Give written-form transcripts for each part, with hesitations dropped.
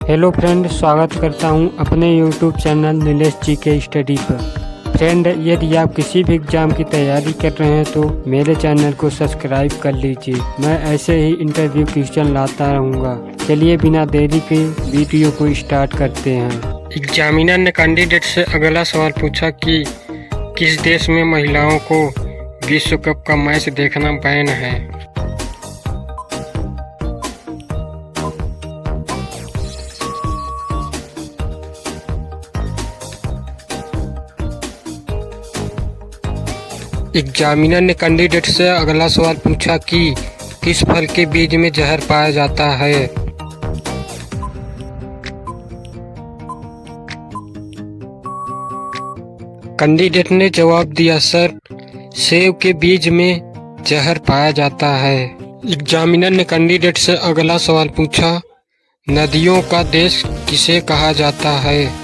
Hello friend, स्वागत करता हूं अपने यूट्यूब चैनल नीलेश जी के स्टडी पर। फ्रेंड, यदि आप किसी भी एग्ज़ाम की तैयारी कर रहे हैं तो मेरे चैनल को सब्सक्राइब कर लीजिए। मैं ऐसे ही इंटरव्यू क्वेश्चन लाता रहूँगा। चलिए बिना देरी के वीडियो को स्टार्ट करते हैं। एग्जामिनर ने कैंडिडेट से अगला सवाल पूछा कि किस देश में महिलाओं को विश्व कप का मैच देखना बैन है। एग्जामिनर ने कैंडिडेट से अगला सवाल पूछा कि किस फल के बीज में जहर पाया जाता है। कैंडिडेट ने जवाब दिया, सर, सेब के बीज में जहर पाया जाता है। एग्जामिनर ने कैंडिडेट से अगला सवाल पूछा, नदियों का देश किसे कहा जाता है।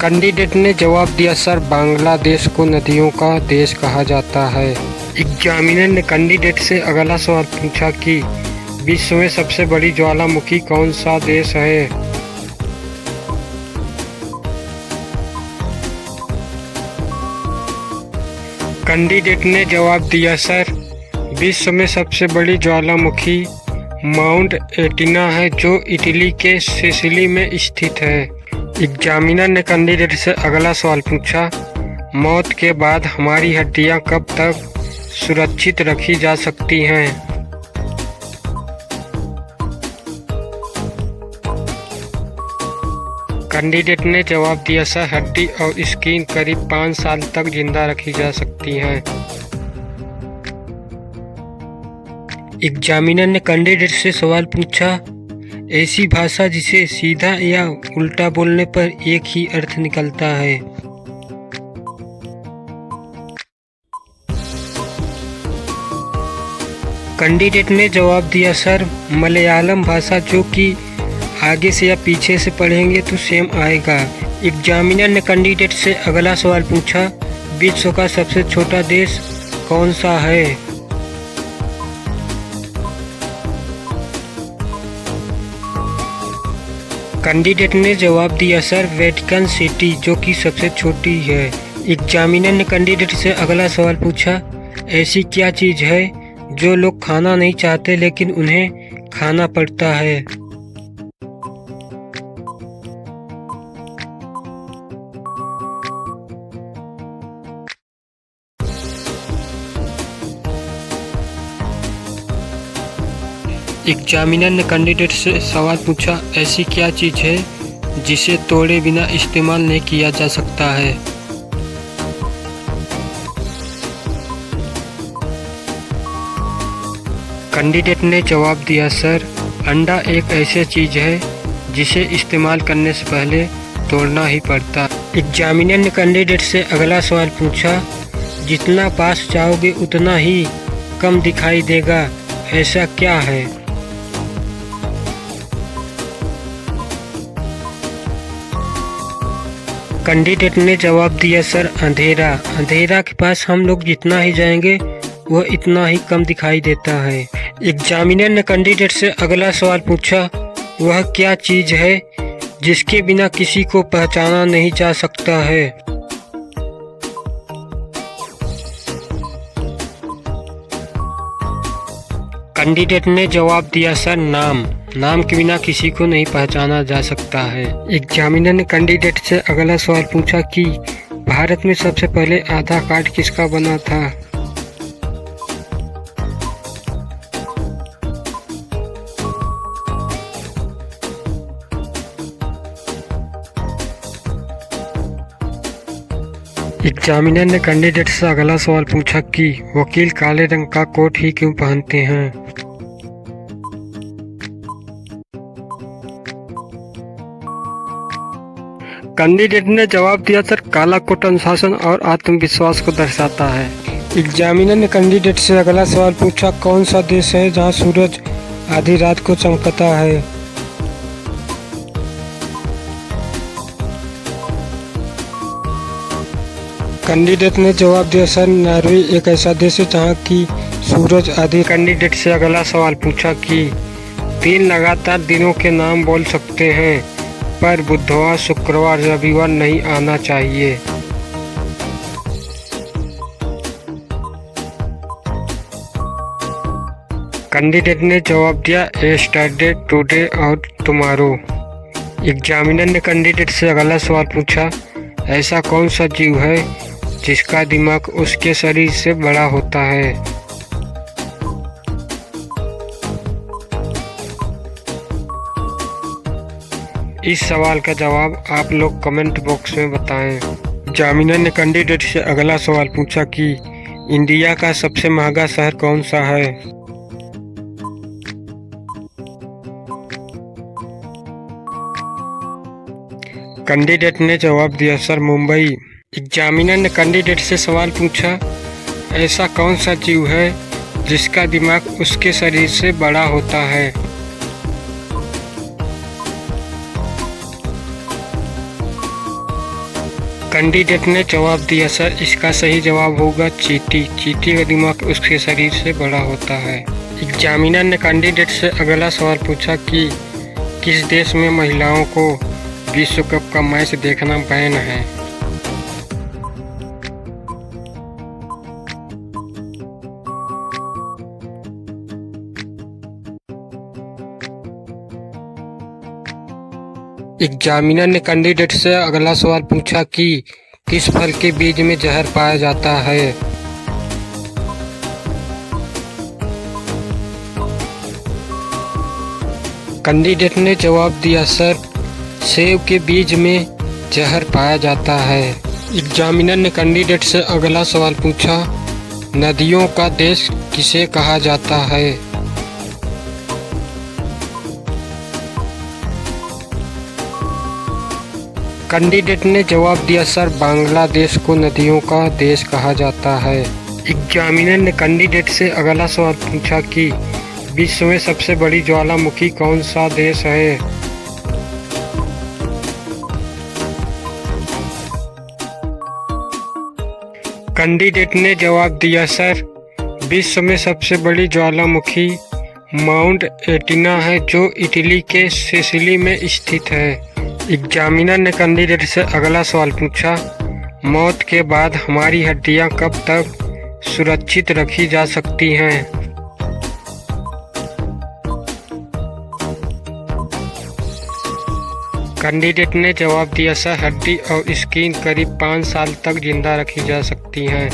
कैंडिडेट ने जवाब दिया, सर, बांग्लादेश को नदियों का देश कहा जाता है। एग्जामिनर ने कैंडिडेट से अगला सवाल पूछा कि विश्व में सबसे बड़ी ज्वालामुखी कौन सा देश है। कैंडिडेट ने जवाब दिया, सर, विश्व में सबसे बड़ी ज्वालामुखी माउंट एटिना है जो इटली के सिसिली में स्थित है। एग्जामिनर ने कैंडिडेट से अगला सवाल पूछा, मौत के बाद हमारी हड्डियां कब तक सुरक्षित रखी जा सकती हैं। कैंडिडेट ने जवाब दिया, सर, हड्डी और स्किन करीब 5 साल तक जिंदा रखी जा सकती हैं। एग्जामिनर ने कैंडिडेट से सवाल पूछा, ऐसी भाषा जिसे सीधा या उल्टा बोलने पर एक ही अर्थ निकलता है। कैंडिडेट ने जवाब दिया, सर, मलयालम भाषा, जो कि आगे से या पीछे से पढ़ेंगे तो सेम आएगा। एग्जामिनर ने कैंडिडेट से अगला सवाल पूछा, विश्व का सबसे छोटा देश कौन सा है। कैंडिडेट ने जवाब दिया, सर, वेटिकन सिटी, जो कि सबसे छोटी है। एग्जामिनर ने कैंडिडेट से अगला सवाल पूछा, ऐसी क्या चीज़ है जो लोग खाना नहीं चाहते लेकिन उन्हें खाना पड़ता है। एग्जामिनर ने कैंडिडेट से सवाल पूछा, ऐसी क्या चीज़ है जिसे तोड़े बिना इस्तेमाल नहीं किया जा सकता है। कैंडिडेट ने जवाब दिया, सर, अंडा एक ऐसी चीज़ है जिसे इस्तेमाल करने से पहले तोड़ना ही पड़ता। एग्जामिनर ने कैंडिडेट से अगला सवाल पूछा, जितना पास जाओगे उतना ही कम दिखाई देगा, ऐसा क्या है। कैंडिडेट ने जवाब दिया, सर, अंधेरा। अंधेरा के पास हम लोग जितना ही जाएंगे वह इतना ही कम दिखाई देता है। एग्जामिनर ने कैंडिडेट से अगला सवाल पूछा, वह क्या चीज़ है जिसके बिना किसी को पहचाना नहीं जा सकता है। कैंडिडेट ने जवाब दिया, सर, नाम। नाम के बिना किसी को नहीं पहचाना जा सकता है। एग्जामिनर ने कैंडिडेट से अगला सवाल पूछा कि भारत में सबसे पहले आधार कार्ड किसका बना था। एग्जामिनर ने कैंडिडेट से अगला सवाल पूछा कि वकील काले रंग का कोट ही क्यों पहनते हैं। कैंडिडेट ने जवाब दिया, सर, काला कोट अनुशासन और आत्मविश्वास को दर्शाता है। एग्जामिनर ने कैंडिडेट से अगला सवाल पूछा, कौन सा देश है जहां सूरज आधी रात को चमकता है। कैंडिडेट ने जवाब दिया, सर, नॉर्वे एक ऐसा देश है जहाँ की सूरज आदि कैंडिडेट से अगला सवाल पूछा कि 3 लगातार दिनों के नाम बोल सकते हैं पर बुधवार, शुक्रवार, रविवार नहीं आना चाहिए। कैंडिडेट ने जवाब दिया यस्टरडे, टुडे और टुमारो। एग्जामिनर ने कैंडिडेट से अगला सवाल पूछा, ऐसा कौन सा जीव है जिसका दिमाग उसके शरीर से बड़ा होता है? इस सवाल का जवाब आप लोग कमेंट बॉक्स में बताएं। एग्जामिनर ने कैंडिडेट से अगला सवाल पूछा कि इंडिया का सबसे महंगा शहर कौन सा है? कैंडिडेट ने जवाब दिया सर, मुंबई। एग्जामिनर ने कैंडिडेट से सवाल पूछा, ऐसा कौन सा जीव है जिसका दिमाग उसके शरीर से बड़ा होता है? कैंडिडेट ने जवाब दिया सर, इसका सही जवाब होगा चींटी। चींटी का दिमाग उसके शरीर से बड़ा होता है। एग्जामिनर ने कैंडिडेट से अगला सवाल पूछा कि किस देश में महिलाओं को विश्व कप का मैच देखना बैन है? एग्जामिनर ने कैंडिडेट से अगला सवाल पूछा कि किस फल के बीज में जहर पाया जाता है? कैंडिडेट ने जवाब दिया सर, सेब के बीज में जहर पाया जाता है। एग्जामिनर ने कैंडिडेट से अगला सवाल पूछा, नदियों का देश किसे कहा जाता है? कैंडिडेट ने जवाब दिया सर, बांग्लादेश को नदियों का देश कहा जाता है। एग्जामिनर ने कैंडिडेट से अगला सवाल पूछा कि विश्व में सबसे बड़ी ज्वालामुखी कौन सा देश है? कैंडिडेट ने जवाब दिया सर, विश्व में सबसे बड़ी ज्वालामुखी माउंट एटिना है जो इटली के सिसिली में स्थित है। एग्जामिनर ने कैंडिडेट से अगला सवाल पूछा, मौत के बाद हमारी हड्डियां कब तक सुरक्षित रखी जा सकती हैं? कैंडिडेट ने जवाब दिया सर, हड्डी और स्किन करीब 5 साल तक जिंदा रखी जा सकती हैं।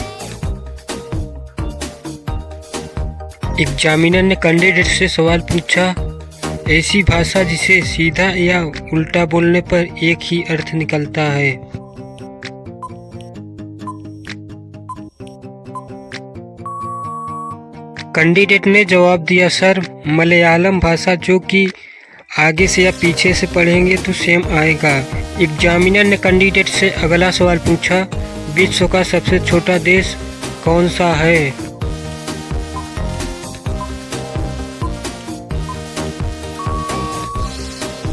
एग्जामिनर ने कैंडिडेट से सवाल पूछा, ऐसी भाषा जिसे सीधा या उल्टा बोलने पर एक ही अर्थ निकलता है? कैंडिडेट ने जवाब दिया सर, मलयालम भाषा, जो कि आगे से या पीछे से पढ़ेंगे तो सेम आएगा। एग्जामिनर ने कैंडिडेट से अगला सवाल पूछा, विश्व का सबसे छोटा देश कौन सा है?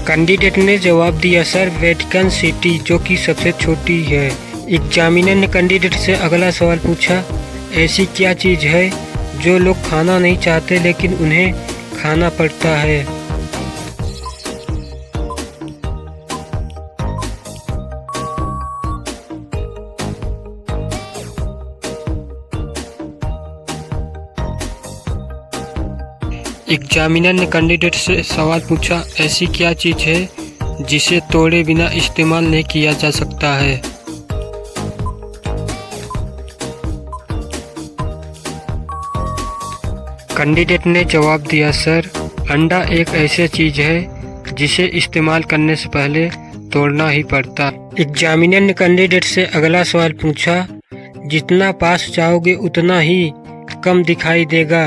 कैंडिडेट ने जवाब दिया सर, वेटिकन सिटी, जो कि सबसे छोटी है। एग्जामिनर ने कैंडिडेट से अगला सवाल पूछा, ऐसी क्या चीज़ है जो लोग खाना नहीं चाहते लेकिन उन्हें खाना पड़ता है? एग्जामिनर ने कैंडिडेट से सवाल पूछा, ऐसी क्या चीज़ है जिसे तोड़े बिना इस्तेमाल नहीं किया जा सकता है? कैंडिडेट ने जवाब दिया सर, अंडा एक ऐसी चीज़ है जिसे इस्तेमाल करने से पहले तोड़ना ही पड़ता। एग्जामिनर ने कैंडिडेट से अगला सवाल पूछा, जितना पास जाओगे उतना ही कम दिखाई देगा,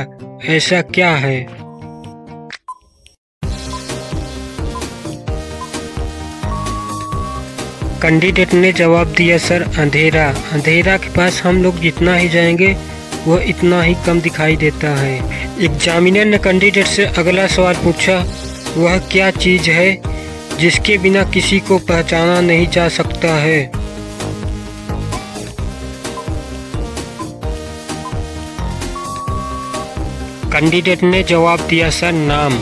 ऐसा क्या है? कैंडिडेट ने जवाब दिया सर, अंधेरा। अंधेरा के पास हम लोग जितना ही जाएंगे वह इतना ही कम दिखाई देता है। एग्जामिनर ने कैंडिडेट से अगला सवाल पूछा, वह क्या चीज़ है जिसके बिना किसी को पहचाना नहीं जा सकता है? कैंडिडेट ने जवाब दिया सर नाम।